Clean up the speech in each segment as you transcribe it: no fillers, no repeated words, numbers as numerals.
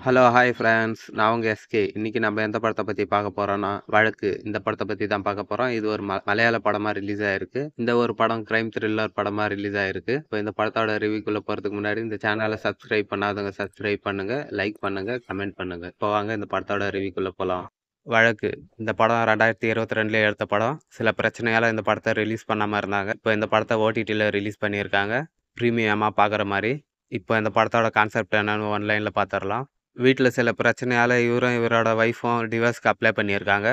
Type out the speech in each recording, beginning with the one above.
Hello, hi friends. நான் உங்க SK. இன்னைக்கு நம்ம எந்த படத்த பத்தி பார்க்க போறோம்னா, வழக்கு. இந்த படத்த பத்தி தான் பார்க்க போறோம். இது ஒரு மலையாள படமா ரிலீஸ் ஆயிருக்கு. இந்த ஒரு படம் கிரைம் த்ரில்லர் படமா ரிலீஸ் ஆயிருக்கு. இப்போ இந்த படத்தோட ரிவ்யூக்குள்ள போறதுக்கு முன்னாடி இந்த சேனலை சப்ஸ்கிரைப் பண்ணாதவங்க சப்ஸ்கிரைப் பண்ணுங்க, லைக் பண்ணுங்க, கமெண்ட் பண்ணுங்க. இப்போ வாங்க இந்த படத்தோட ரிவ்யூக்குள்ள போலாம். வழக்கு. இந்த படம் 2022ல எடுத்த படம். சில பிரச்சனையால இந்த படத்த ரிலீஸ் பண்ணாம இருந்தாங்க. இப்போ இந்த படத்த ஓடிடில ரிலீஸ் பண்ணியிருக்காங்க. பிரீமியமா பார்க்குற மாரி. இப்போ இந்த படத்தோட கான்செப்ட் என்னன்னு ஒன்லைன்ல பார்த்துரலாம். வீட்ல சில பிரச்சனையால இவரும், இவரோட ஒய்ஃபும் டிவோர்ஸ்க்கு அப்ளை பண்ணியிருக்காங்க.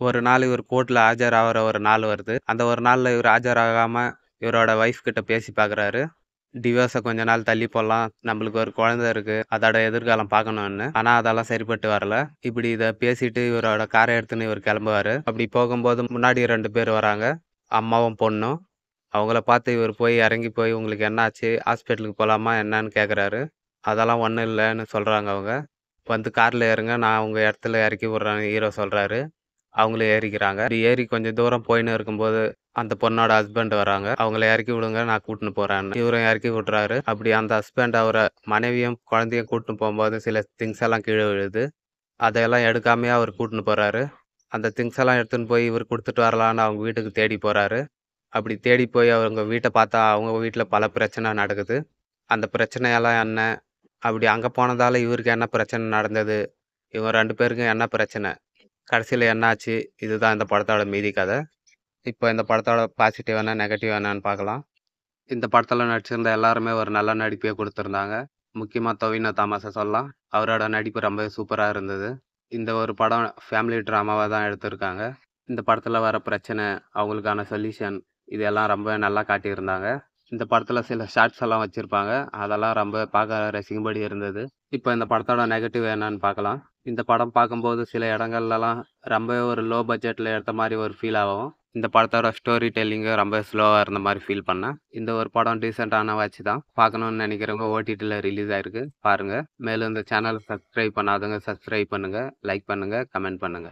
ஒரு நாள் இவர் கோர்ட்ல ஆஜராகுற ஒரு நாள் வருது. அந்த ஒரு நாள்ல இவர் ஆஜராகாம, இவரோட ஒய்ஃப் கிட்ட பேசி பார்க்குறாரு. டிவோர்ஸ கொஞ்ச நாள் தள்ளி போடலாம். நம்மளுக்கு ஒரு குழந்தை இருக்கு. அதோட எதிர்காலம் பார்க்கணும்னு. ஆனா அதெல்லாம் சரிப்பட்டு வரல. இப்படி இத பேசிட்டு இவரோட கார எடுத்துன்னு இவர் கிளம்புவாரு. அப்படி போகும்போது முன்னாடி 2 பேர் வராங்க. அம்மாவும், பொண்ணும். அவங்கள பார்த்து இவர் போய் இறங்கி போய் உங்களுக்கு என்னாச்சு? ஹாஸ்பிட்டலுக்கு போலாமா என்னன்னு கேட்குறாரு. அதெல்லாம் ஒண்ணும் இல்லன்னு சொல்றாங்க அவங்க. வந்து கார்ல ஏறுங்க. நான் உங்க இடத்துல இறக்கி விடுறேன்னு ஹீரோ சொல்றாரு. அவங்களும் ஏறிக்கிறாங்க. இப்படி ஏறி கொஞ்சம் தூரம் போயின்னு இருக்கும்போது, அந்த பொண்ணோட ஹஸ்பண்ட் வராங்க. அவங்கள இறக்கி விடுங்க. நான் கூட்டின்னு போறேன்னு. இவரும் இறக்கி விட்றாரு. அப்படி அந்த ஹஸ்பண்ட் அவர மனைவியும், குழந்தையும் கூட்டின்னு போம்போது சில திங்ஸ் எல்லாம் கீழ விழுது. அதையெல்லாம் எடுக்காமயே அவர் கூட்டின்னு போறாரு. அந்த திங்ஸ் எல்லாம் எடுத்துன்னு போய் இவர் குடுத்துட்டு வரலான்னு அவங்க வீட்டுக்கு தேடி போறாரு. அப்படி தேடி போய் அவங்க வீட்ட பார்த்தா, அவங்க வீட்ல பல பிரச்சனை நடக்குது. அந்த பிரச்சனையெல்லாம் என்ன? அப்படி அங்க போனதால இவருக்கு என்ன பிரச்சனை நடந்தது? இவங்க 2 பேருக்கும் என்ன பிரச்சனை? கடைசியில என்னாச்சு? இதுதான் இந்த படத்தோட மீதி கதை. இப்போ இந்த படத்தோட பாசிட்டிவ் என்ன, நெகட்டிவ் என்னன்னு பார்க்கலாம். இந்த படத்துல நடிச்சிருந்த எல்லாருமே ஒரு நல்ல நடிப்பே குடுத்திருந்தாங்க. முக்கியமா டொவினோ தாமஸ சொல்லலாம். அவரோட நடிப்பு ரொம்பவே சூப்பரா இருந்தது. இந்த ஒரு படம் ஃபேமிலி ட்ராமாவா தான் எடுத்திருக்காங்க. இந்த படத்துல வர பிரச்சனை, அவங்களுக்கான சொல்யூஷன் இதெல்லாம் ரொம்ப நல்லா காட்டியிருந்தாங்க. இந்த படத்துல சில ஷார்ட்ஸ் எல்லாம் வச்சிருப்பாங்க. அதெல்லாம் ரொம்ப பார்க்க ரசிக்கும்படி இருந்தது. இப்போ இந்த படத்தோட நெகட்டிவ் என்னன்னு பார்க்கலாம். இந்த படம் பார்க்கும்போது சில இடங்கள்லலாம் ரொம்பவே ஒரு லோ பட்ஜெட்ல எடுத்த மாரி ஒரு ஃபீல் ஆகும். இந்த படத்தோட ஸ்டோரி டெல்லிங்கு ரொம்ப ஸ்லோவா இருந்த மாரி ஃபீல் பண்ணேன். இந்த ஒரு படம் டீசென்ட்டான வாட்ச் தான். பார்க்கணும்னு நினைக்கிறவங்க ஓடிடில ரிலீஸ் ஆயிருக்கு. பாருங்க. மேலும் இந்த சேனல சப்ஸ்கிரைப் பண்ணாதவங்க சப்ஸ்கிரைப் பண்ணுங்க, லைக் பண்ணுங்க, கமெண்ட் பண்ணுங்க.